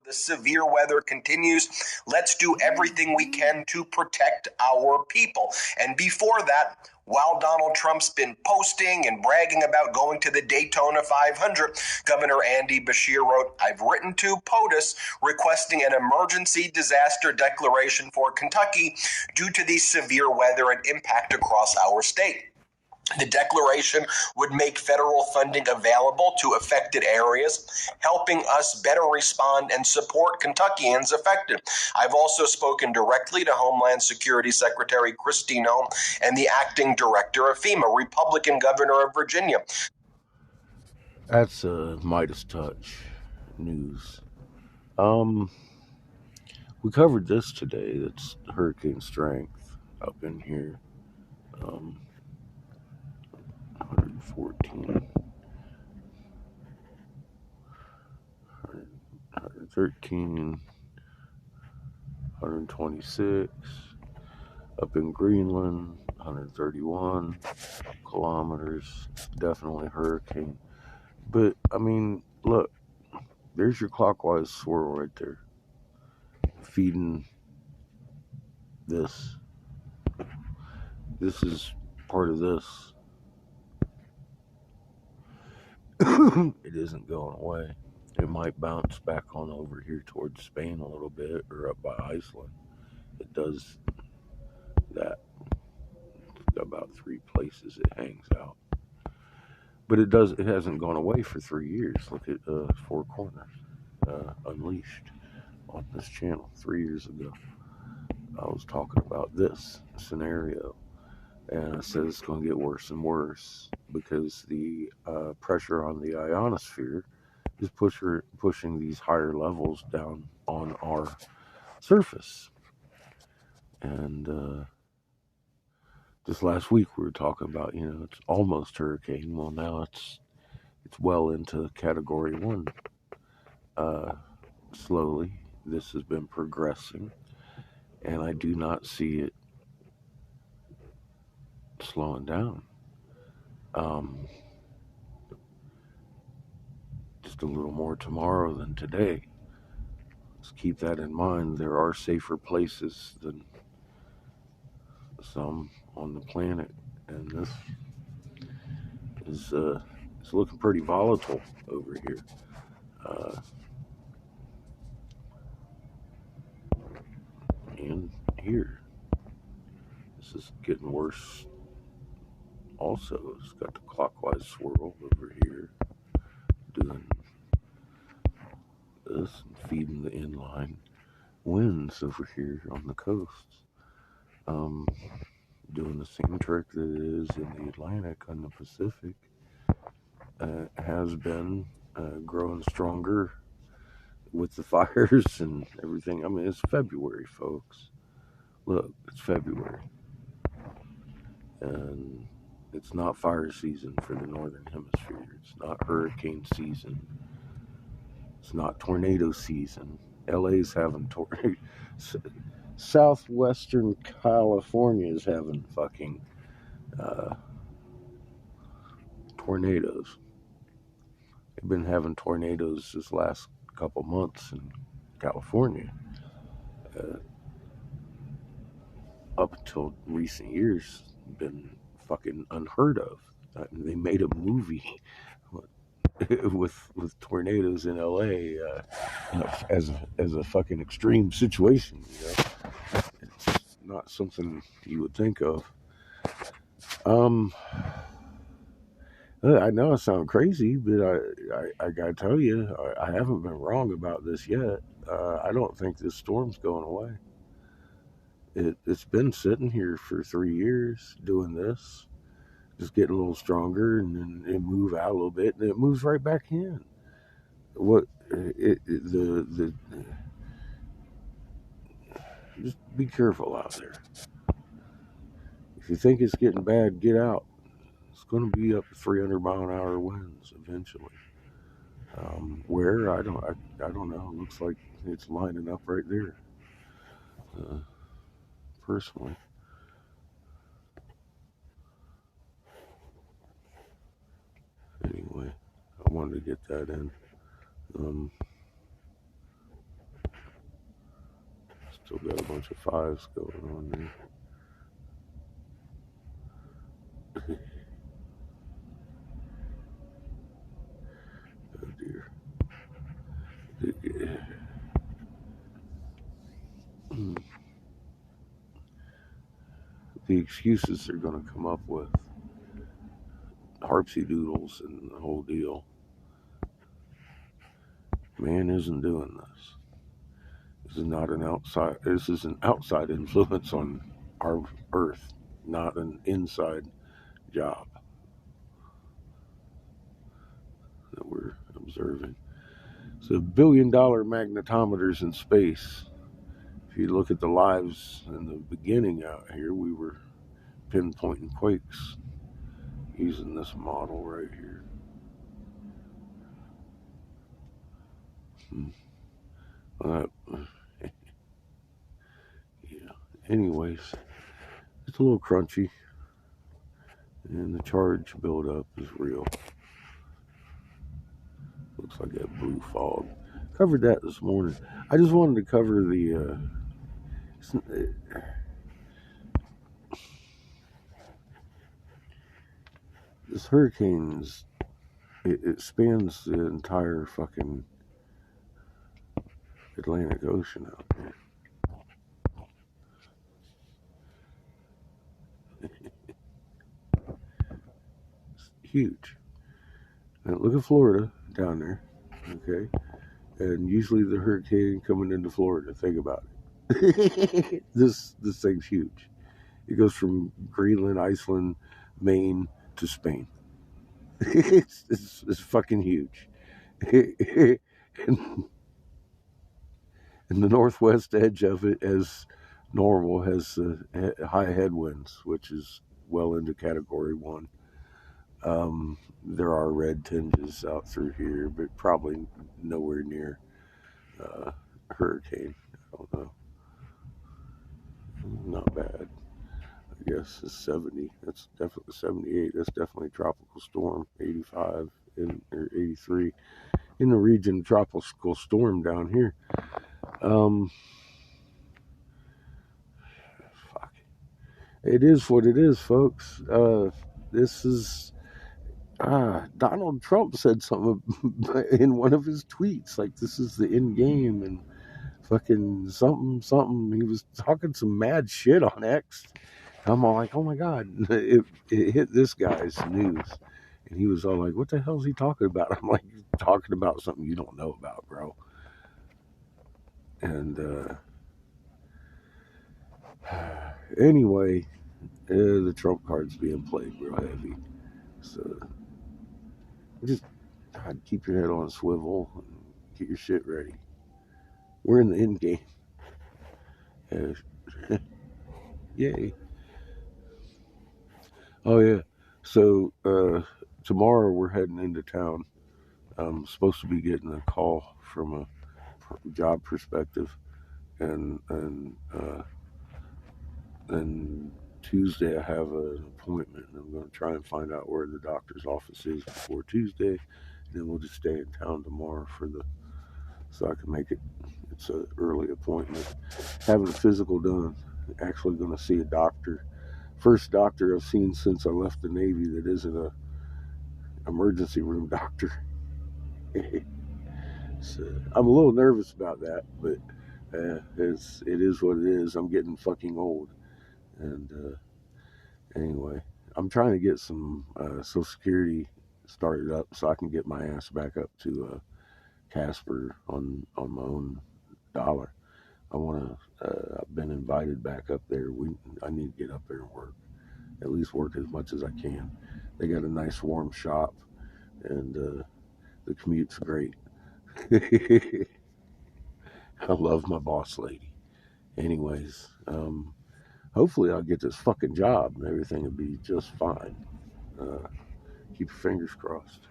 The severe weather continues. Let's do everything we can to protect our people. And before that, while Donald Trump's been posting and bragging about going to the Daytona 500, Governor Andy Beshear wrote, "I've written to POTUS requesting an emergency disaster declaration for Kentucky due to the severe weather and impact across our state. The declaration would make federal funding available to affected areas, helping us better respond and support Kentuckians affected. I've also spoken directly to Homeland Security Secretary Kristi Noem and the acting director of FEMA, Republican Governor of Virginia." That's Midas Touch news. We covered this today. That's hurricane strength up in here. 114, 113, 126. Up in Greenland, 131 kilometers. Definitely hurricane. But, I mean, look, there's your clockwise swirl right there. Feeding this. This is part of this. It isn't going away. It might bounce back on over here towards Spain a little bit or up by Iceland. It does that. About 3 places it hangs out. But it hasn't gone away for 3 years. Look at Four Corners Unleashed on this channel 3 years ago. I was talking about this scenario, and I said it's going to get worse and worse because the pressure on the ionosphere is pushing these higher levels down on our surface. And just last week we were talking about, it's almost hurricane. Well, now it's well into Category 1. Slowly, this has been progressing, and I do not see it slowing down. Just a little more tomorrow than today. Let's keep that in mind. There are safer places than some on the planet, and this is it's looking pretty volatile over here. And here, this is getting worse. Also, it's got the clockwise swirl over here, doing this and feeding the inline winds over here on the coasts. Doing the same trick that it is in the Atlantic and the Pacific. Has been growing stronger with the fires and everything. I mean, it's February, folks. Look, it's February. And it's not fire season for the Northern Hemisphere. It's not hurricane season. It's not tornado season. LA's having tornadoes. Southwestern California is having fucking tornadoes. They've been having tornadoes this last couple months in California. Up until recent years, been fucking unheard of. They made a movie with tornadoes in LA as a fucking extreme situation. It's not something you would think of. I know I sound crazy, but I gotta tell you, I haven't been wrong about this yet. I don't think this storm's going away. It's been sitting here for 3 years doing this, just getting a little stronger, and then it move out a little bit, and it moves right back in. Just be careful out there. If you think it's getting bad, get out. It's going to be up to 300-mile-an-hour winds eventually. Where I don't know. It looks like it's lining up right there. Personally. Anyway, I wanted to get that in. Still got a bunch of fives going on there. Oh dear. The excuses they're going to come up with, harpsy doodles and the whole deal. Man isn't doing this. This is not an outside. This is an outside influence on our Earth, not an inside job that we're observing. So $1 billion magnetometers in space. If you look at the lives in the beginning out here, we were pinpointing quakes using this model right here. Well, yeah. Anyways, it's a little crunchy, and the charge buildup is real. Looks like that blue fog. Covered that this morning. I just wanted to cover the this hurricane's. It spans the entire fucking Atlantic Ocean out there. It's huge. Now look at Florida down there, okay? And usually the hurricane coming into Florida. Think about it. This thing's huge. It goes from Greenland, Iceland, Maine to Spain. It's fucking huge. And the northwest edge of it, as normal, has high headwinds, which is well into Category 1. There are red tinges out through here, but probably nowhere near hurricane. I don't know. Not bad. I guess it's 70. That's definitely 78. That's definitely tropical storm. 85 or 83 in the region. Tropical storm down here. Fuck. It is what it is, folks. This is. Donald Trump said something in one of his tweets, like this is the end game and fucking something. He was talking some mad shit on X. I'm all like, oh my god, it hit this guy's news, and he was all like, what the hell is he talking about? I'm like, talking about something you don't know about, bro. And anyway, the Trump card's being played real heavy, so just God, keep your head on a swivel and get your shit ready. We're in the end game. Yay. Oh yeah. So tomorrow we're heading into town. I'm supposed to be getting a call from a job perspective, and then Tuesday I have an appointment, and I'm going to try and find out where the doctor's office is before Tuesday, and then we'll just stay in town tomorrow so I can make it. It's an early appointment. Having a physical done. Actually going to see a doctor. First doctor I've seen since I left the Navy that isn't a emergency room doctor. So I'm a little nervous about that, but it is what it is. I'm getting fucking old, and anyway, I'm trying to get some Social Security started up so I can get my ass back up to Casper on my own dollar. I want to. I've been invited back up there. I need to get up there and work. At least work as much as I can. They got a nice warm shop, and the commute's great. I love my boss lady. Anyways, hopefully I'll get this fucking job and everything will be just fine. Keep your fingers crossed.